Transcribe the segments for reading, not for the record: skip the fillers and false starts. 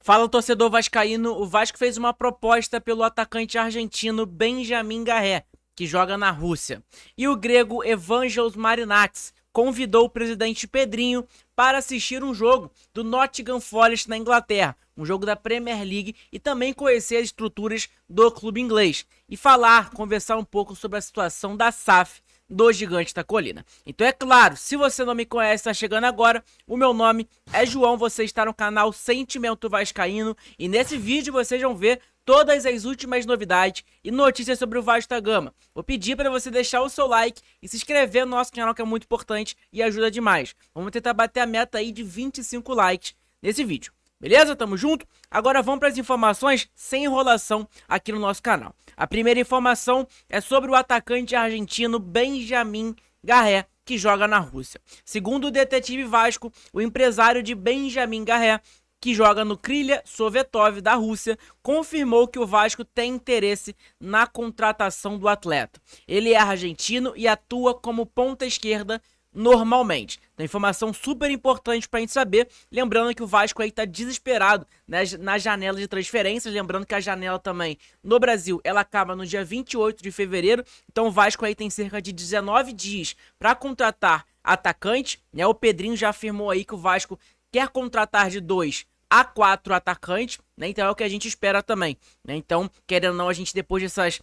Fala, torcedor vascaíno. O Vasco fez uma proposta pelo atacante argentino Benjamin Garré, que joga na Rússia. E o grego Evangelos Marinakis convidou o presidente Pedrinho para assistir um jogo do Nottingham Forest na Inglaterra, um jogo da Premier League, e também conhecer as estruturas do clube inglês e conversar um pouco sobre a situação da SAF do Gigante da Colina. Então é claro, se você não me conhece, está chegando agora, o meu nome é João, você está no canal Sentimento Vascaíno e nesse vídeo vocês vão ver todas as últimas novidades e notícias sobre o Vasco da Gama. Vou pedir para você deixar o seu like e se inscrever no nosso canal, que é muito importante e ajuda demais. Vamos tentar bater a meta aí de 25 likes nesse vídeo. Beleza? Tamo junto? Agora vamos para as informações sem enrolação aqui no nosso canal. A primeira informação é sobre o atacante argentino Benjamin Garré, que joga na Rússia. Segundo o detetive Vasco, o empresário de Benjamin Garré, que joga no Krylia Sovetov da Rússia, confirmou que o Vasco tem interesse na contratação do atleta. Ele é argentino e atua como ponta esquerda normalmente. Então, informação super importante pra gente saber, lembrando que o Vasco aí tá desesperado, né, na janela de transferências, lembrando que a janela também no Brasil, ela acaba no dia 28 de fevereiro, então o Vasco aí tem cerca de 19 dias para contratar atacante, né, o Pedrinho já afirmou aí que o Vasco quer contratar de 2 a 4 atacantes, né, então é o que a gente espera também, né, então, querendo ou não, a gente depois dessas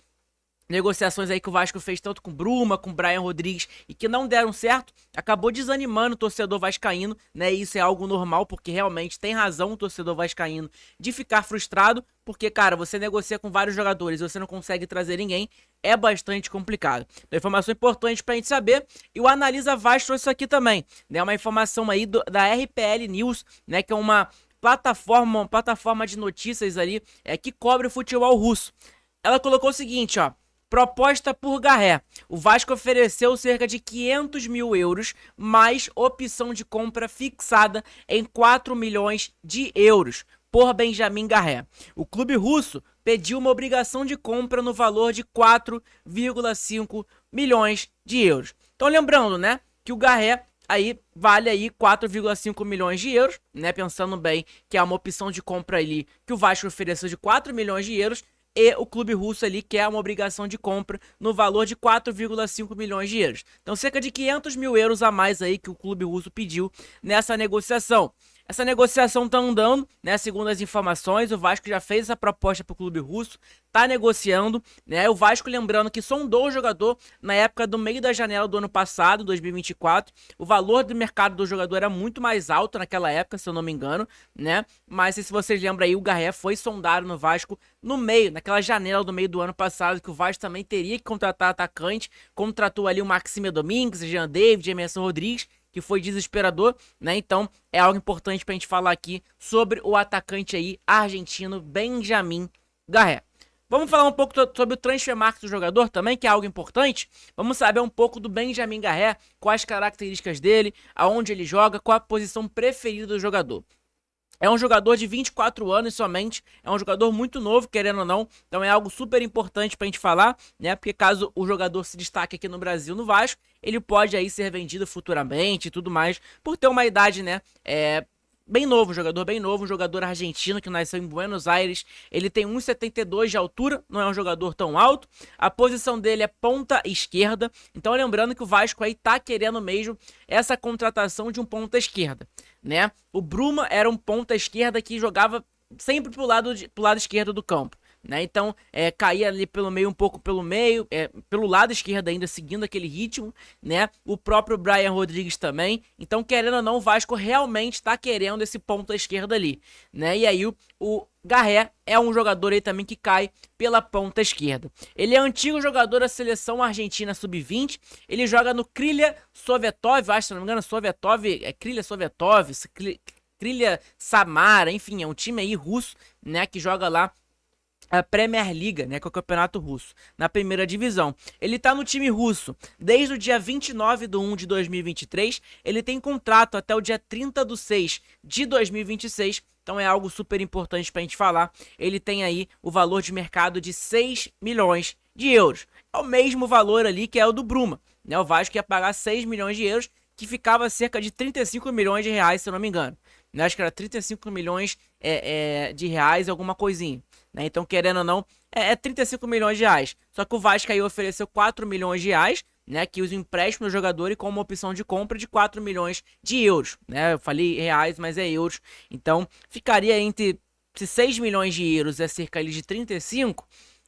negociações aí que o Vasco fez tanto com Bruma, com Brian Rodrigues e que não deram certo, acabou desanimando o torcedor vascaíno, né? Isso é algo normal, porque realmente tem razão o torcedor vascaíno de ficar frustrado, porque, cara, você negocia com vários jogadores e você não consegue trazer ninguém, é bastante complicado. Então, informação importante pra gente saber, e o Analisa Vasco trouxe isso aqui também, né? Uma informação aí da RPL News, né? Que é uma plataforma de notícias ali, que cobre o futebol russo. Ela colocou o seguinte, ó: proposta por Garré. O Vasco ofereceu cerca de 500 mil euros, mais opção de compra fixada em 4 milhões de euros por Benjamin Garré. O clube russo pediu uma obrigação de compra no valor de 4,5 milhões de euros. Então lembrando, né, que o Garré aí vale aí 4,5 milhões de euros, né, pensando bem que é uma opção de compra ali que o Vasco ofereceu de 4 milhões de euros, e o clube russo ali quer uma obrigação de compra no valor de 4,5 milhões de euros. Então, cerca de 500 mil euros a mais aí que o clube russo pediu nessa negociação. Essa negociação tá andando, né? Segundo as informações, o Vasco já fez essa proposta pro clube russo, tá negociando, né? O Vasco, lembrando que sondou o jogador na época do meio da janela do ano passado, 2024. O valor do mercado do jogador era muito mais alto naquela época, se eu não me engano, né? Mas se vocês lembram aí, o Garré foi sondado no Vasco no meio, naquela janela do meio do ano passado, que o Vasco também teria que contratar atacante, contratou ali o Maxime Domingues, Jean David, Emerson Rodrigues, que foi desesperador, né? Então é algo importante pra gente falar aqui sobre o atacante aí argentino Benjamin Garré. Vamos falar um pouco sobre o transfermarkt do jogador também, que é algo importante. Vamos saber um pouco do Benjamin Garré, quais as características dele, aonde ele joga, qual a posição preferida do jogador. É um jogador de 24 anos somente, é um jogador muito novo, querendo ou não, então é algo super importante pra gente falar, né, porque caso o jogador se destaque aqui no Brasil, no Vasco, ele pode aí ser vendido futuramente e tudo mais, por ter uma idade, né, bem novo, um jogador argentino que nasceu em Buenos Aires. Ele tem 1,72 de altura, não é um jogador tão alto. A posição dele é ponta esquerda. Então lembrando que o Vasco aí tá querendo mesmo essa contratação de um ponta esquerda, né? O Bruma era um ponta esquerda que jogava sempre pro lado esquerdo do campo, né? Então, caía ali pelo meio, um pouco pelo meio, pelo lado esquerdo ainda, seguindo aquele ritmo, né? O próprio Brian Rodrigues também. Então, querendo ou não, o Vasco realmente tá querendo esse ponta esquerda ali, né? E aí, o Garré é um jogador aí também que cai pela ponta esquerda. Ele é antigo jogador da seleção argentina sub-20. Ele joga no Krylia Sovetov, acho, se não me engano, Sovetov, Krylia Sovetov, Krylia Samara, enfim, é um time aí russo, né, que joga lá a Premier League, né, que é o campeonato russo, na primeira divisão. Ele tá no time russo desde o dia 29/1 de 2023, ele tem contrato até o dia 30/6 de 2026, então é algo super importante pra gente falar. Ele tem aí o valor de mercado de 6 milhões de euros. É o mesmo valor ali que é o do Bruma, né, o Vasco ia pagar 6 milhões de euros, que ficava cerca de 35 milhões de reais, se eu não me engano. né? Acho que era 35 milhões de reais, alguma coisinha, né? Então, querendo ou não, 35 milhões de reais. Só que o Vasco aí ofereceu 4 milhões de reais, né? Que os empréstimos do jogador e com uma opção de compra de 4 milhões de euros, né? Eu falei reais, mas é euros. Então, ficaria entre, se 6 milhões de euros é cerca ali de 35,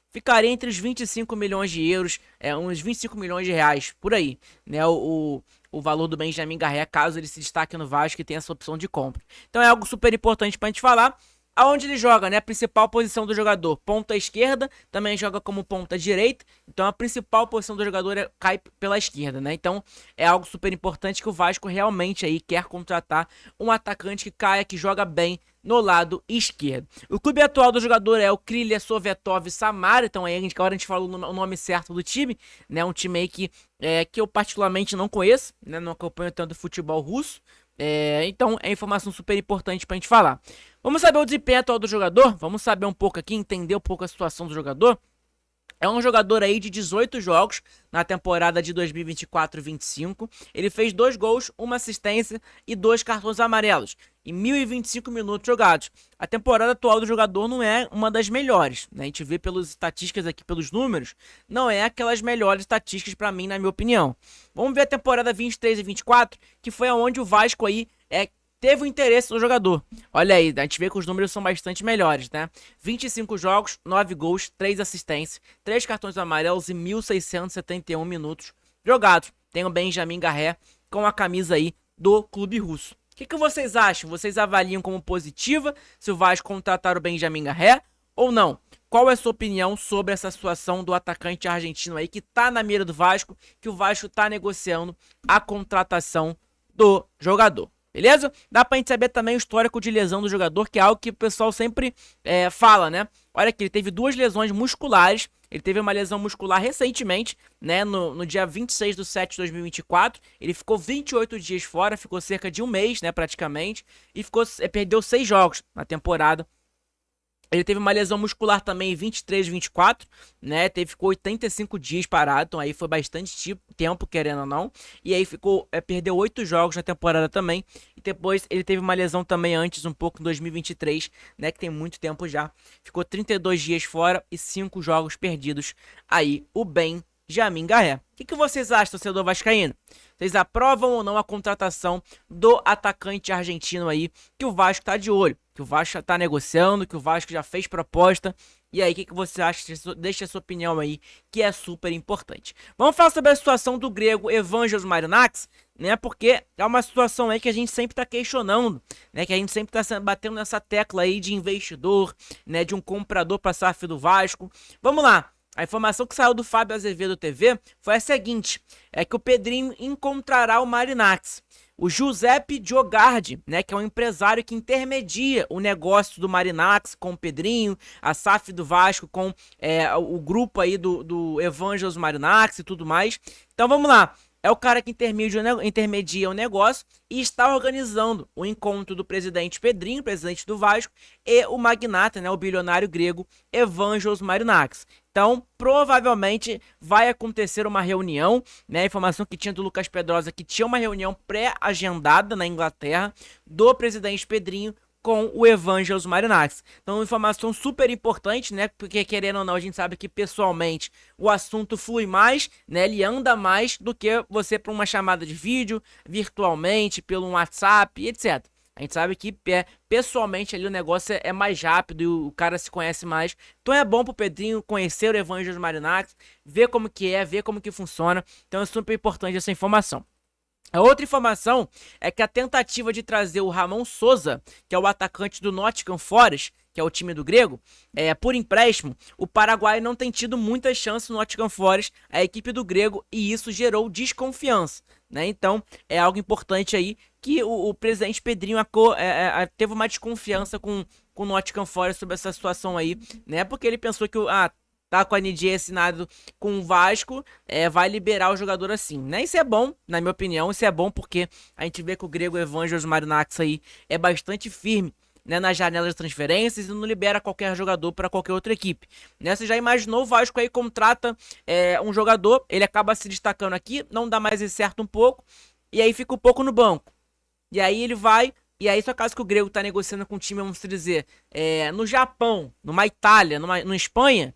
ficaria entre os 25 milhões de euros, uns 25 milhões de reais, por aí, né? O valor do Benjamin Garré, caso ele se destaque no Vasco e tenha essa opção de compra. Então é algo super importante pra gente falar. Aonde ele joga, né? A principal posição do jogador, ponta esquerda, também joga como ponta direita. Então a principal posição do jogador cai pela esquerda, né? Então é algo super importante que o Vasco realmente aí quer contratar um atacante que caia, que joga bem no lado esquerdo. O clube atual do jogador é o Krylia Sovetov Samara. Então aí agora a gente fala o nome certo do time, né? Um time aí que eu particularmente não conheço, né? Não acompanho tanto futebol russo. Então é informação super importante pra gente falar. Vamos saber o desempenho atual do jogador? Vamos saber um pouco aqui, entender um pouco a situação do jogador? É um jogador aí de 18 jogos na temporada de 2024-25. Ele fez 2 gols, 1 assistência e 2 cartões amarelos em 1025 minutos jogados. A temporada atual do jogador não é uma das melhores, né? A gente vê pelas estatísticas aqui, pelos números, não é aquelas melhores estatísticas pra mim, na minha opinião. Vamos ver a temporada 23 e 24, que foi aonde o Vasco aí teve o interesse no jogador. Olha aí, a gente vê que os números são bastante melhores, né? 25 jogos, 9 gols, 3 assistências, 3 cartões amarelos e 1.671 minutos jogados. Tem o Benjamin Garré com a camisa aí do clube russo. O que vocês acham? Vocês avaliam como positiva se o Vasco contratar o Benjamin Garré ou não? Qual é a sua opinião sobre essa situação do atacante argentino aí que tá na mira do Vasco, que o Vasco tá negociando a contratação do jogador? Beleza? Dá pra gente saber também o histórico de lesão do jogador, que é algo que o pessoal sempre fala, né? Olha aqui, ele teve 2 lesões musculares. Ele teve uma lesão muscular recentemente, né? No dia 26/7 de 2024. Ele ficou 28 dias fora, ficou cerca de um mês, né? Praticamente. E perdeu 6 jogos na temporada. Ele teve uma lesão muscular também em 23/24, né? Ficou 85 dias parado, então aí foi bastante tempo, querendo ou não. E aí perdeu 8 jogos na temporada também. E depois ele teve uma lesão também antes, um pouco em 2023, né? Que tem muito tempo já. Ficou 32 dias fora e 5 jogos perdidos. Aí o Benjamin Garré. O que vocês acham, torcedor vascaíno? Vocês aprovam ou não a contratação do atacante argentino aí, que o Vasco tá de olho, que o Vasco tá negociando, que o Vasco já fez proposta? E aí, o que você acha? Deixa a sua opinião aí, que é super importante. Vamos falar sobre a situação do grego Evangelos Marinakis, né? Porque é uma situação aí que a gente sempre tá questionando, né? Que a gente sempre tá batendo nessa tecla aí de investidor, né? De um comprador pra SAF do Vasco. Vamos lá. A informação que saiu do Fábio Azevedo TV foi a seguinte: é que o Pedrinho encontrará o Marinakis. O Giuseppe Giogardi, né, que é um empresário que intermedia o negócio do Marinakis com o Pedrinho, a SAF do Vasco com o grupo aí do Evangelos Marinakis e tudo mais. Então vamos lá. É o cara que intermedia o negócio e está organizando o encontro do presidente Pedrinho, presidente do Vasco, e o magnata, né, o bilionário grego Evangelos Marinakis. Então, provavelmente vai acontecer uma reunião, né? A informação que tinha do Lucas Pedrosa que tinha uma reunião pré-agendada na Inglaterra do presidente Pedrinho com o Evangelos Marinakis. Então, informação super importante, né? Porque, querendo ou não, a gente sabe que pessoalmente o assunto flui mais, né? Ele anda mais do que você para uma chamada de vídeo, virtualmente, pelo WhatsApp, etc. A gente sabe que pessoalmente ali o negócio é mais rápido e o cara se conhece mais. Então é bom pro Pedrinho conhecer o Evangelos Marinakis, ver como que é, ver como que funciona. Então é super importante essa informação. A outra informação é que a tentativa de trazer o Ramon Souza, que é o atacante do Nottingham Forest, que é o time do grego, por empréstimo, o Paraguai não tem tido muitas chances no Nottingham Forest, a equipe do grego, e isso gerou desconfiança, né? Então é algo importante aí que o presidente Pedrinho teve uma desconfiança com o Nottingham Forest sobre essa situação aí, né? Porque ele pensou que tá com a NDA assinado com o Vasco, vai liberar o jogador assim, né? Isso é bom, na minha opinião, isso é bom porque a gente vê que o grego Evangelos Marinakis aí é bastante firme, né, nas janelas de transferências e não libera qualquer jogador para qualquer outra equipe, né? Você já imaginou o Vasco aí contrata um jogador, ele acaba se destacando aqui, não dá mais certo um pouco, e aí fica um pouco no banco. E aí ele vai, E aí, só caso que o Grego tá negociando com um time, vamos dizer, no Japão, numa Itália, numa Espanha,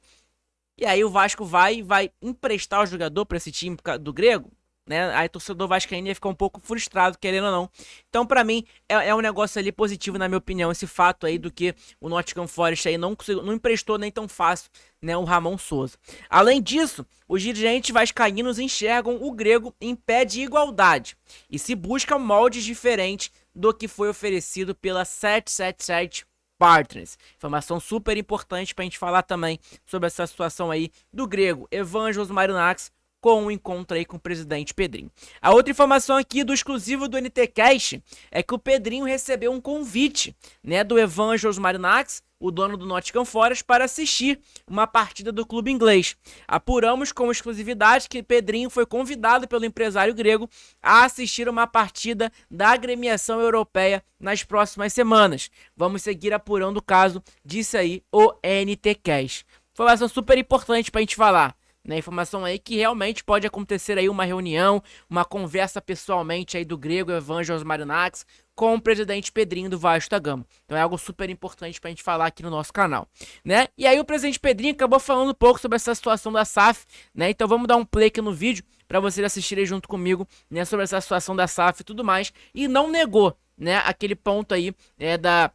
e aí o Vasco vai emprestar o jogador para esse time do Grego, né? Aí o torcedor vascaíno ia ficar um pouco frustrado, querendo ou não. Então, pra mim, é um negócio ali positivo, na minha opinião, esse fato aí do que o Nottingham Forest aí não emprestou nem tão fácil, né, o Ramon Souza. Além disso, os dirigentes vascaínos enxergam o Grego em pé de igualdade e se busca moldes diferentes do que foi oferecido pela 777 Partners. Informação super importante pra gente falar também sobre essa situação aí do Grego Evangelos Marinakis com o encontro aí com o presidente Pedrinho. A outra informação aqui do exclusivo do NTCast é que o Pedrinho recebeu um convite, né, do Evangelos Marinakis, o dono do Nottingham Forest, para assistir uma partida do clube inglês. Apuramos com exclusividade que Pedrinho foi convidado pelo empresário grego a assistir uma partida da agremiação europeia nas próximas semanas. Vamos seguir apurando o caso, disse aí o NTCast. Informação super importante para a gente falar. Né, informação aí que realmente pode acontecer aí uma reunião, uma conversa pessoalmente aí do Grego Evangelos Marinakis com o presidente Pedrinho do Vasco da Gama. Então é algo super importante pra gente falar aqui no nosso canal, né? E aí o presidente Pedrinho acabou falando um pouco sobre essa situação da SAF, né? Então vamos dar um play aqui no vídeo pra vocês assistirem junto comigo, né, sobre essa situação da SAF e tudo mais. E não negou, né, aquele ponto aí da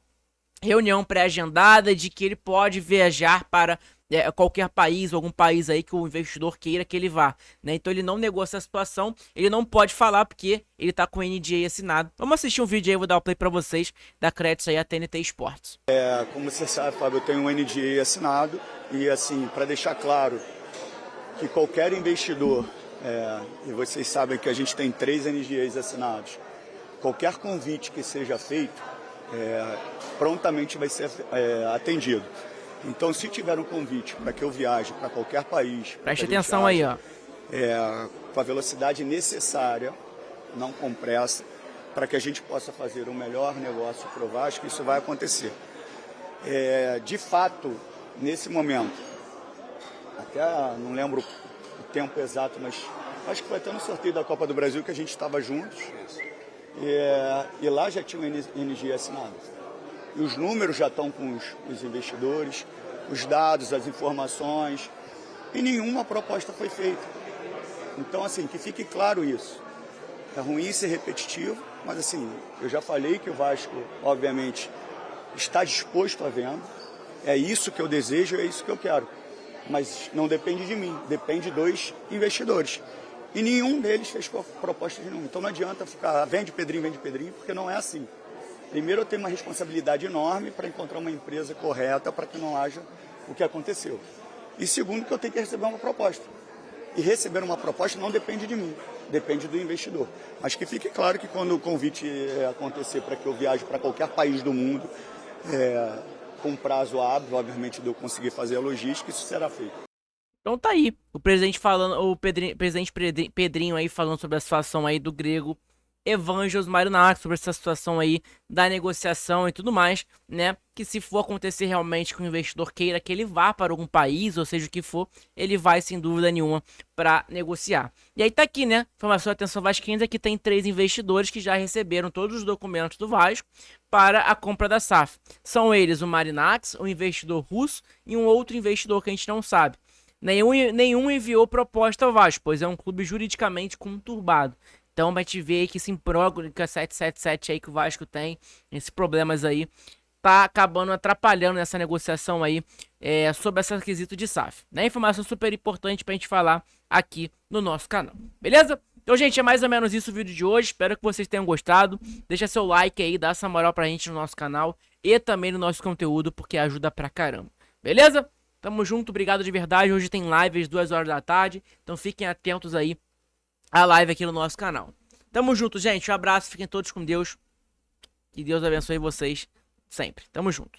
reunião pré-agendada de que ele pode viajar para qualquer país, algum país aí que o investidor queira que ele vá, né? Então ele não negou essa situação, ele não pode falar porque ele tá com o NDA assinado. Vamos assistir um vídeo aí, eu vou dar o play pra vocês, dar créditos aí à TNT Esportes. Como você sabe, Fábio, eu tenho um NDA assinado e assim, para deixar claro que qualquer investidor, e vocês sabem que a gente tem 3 NDAs assinados, qualquer convite que seja feito, prontamente vai ser atendido. Então, se tiver um convite para que eu viaje para qualquer país... Preste atenção aí, ó. Com a velocidade necessária, não com pressa, para que a gente possa fazer o melhor negócio para o Vasco, isso vai acontecer. De fato, nesse momento, até não lembro o tempo exato, mas acho que foi até no sorteio da Copa do Brasil que a gente estava juntos, e lá já tinha um NG assinado. E os números já estão com os investidores, os dados, as informações, e nenhuma proposta foi feita. Então, assim, que fique claro isso. É ruim ser repetitivo, mas assim, eu já falei que o Vasco, obviamente, está disposto à venda. É isso que eu desejo, é isso que eu quero. Mas não depende de mim, depende dos investidores. E nenhum deles fez proposta nenhuma. Então não adianta ficar, vende Pedrinho, porque não é assim. Primeiro, eu tenho uma responsabilidade enorme para encontrar uma empresa correta para que não haja o que aconteceu. E segundo, que eu tenho que receber uma proposta. E receber uma proposta não depende de mim, depende do investidor. Mas que fique claro que quando o convite acontecer para que eu viaje para qualquer país do mundo, com prazo hábil, obviamente, de eu conseguir fazer a logística, isso será feito. Então tá aí, o presidente falando, presidente Pedrinho aí falando sobre a situação aí do Grego Evangelos Marinakis, sobre essa situação aí da negociação e tudo mais, né? Que se for acontecer realmente que o investidor queira que ele vá para algum país, ou seja o que for, ele vai sem dúvida nenhuma para negociar. E aí tá aqui, né? Informação, atenção vascaínos, aqui tem 3 investidores que já receberam todos os documentos do Vasco para a compra da SAF. São eles o Marinakis, um investidor russo e um outro investidor que a gente não sabe. Nenhum enviou proposta ao Vasco, pois é um clube juridicamente conturbado. Então a gente vê que esse imbróglio que a 777 aí que o Vasco tem, esses problemas aí, tá acabando atrapalhando nessa negociação aí sobre esse requisito de SAF. Né? Informação super importante pra gente falar aqui no nosso canal. Beleza? Então, gente, é mais ou menos isso o vídeo de hoje. Espero que vocês tenham gostado. Deixa seu like aí, dá essa moral pra gente no nosso canal e também no nosso conteúdo, porque ajuda pra caramba. Beleza? Tamo junto, obrigado de verdade. Hoje tem live às 2 horas da tarde, então fiquem atentos aí à live aqui no nosso canal. Tamo junto, gente. Um abraço, fiquem todos com Deus. Que Deus abençoe vocês sempre. Tamo junto.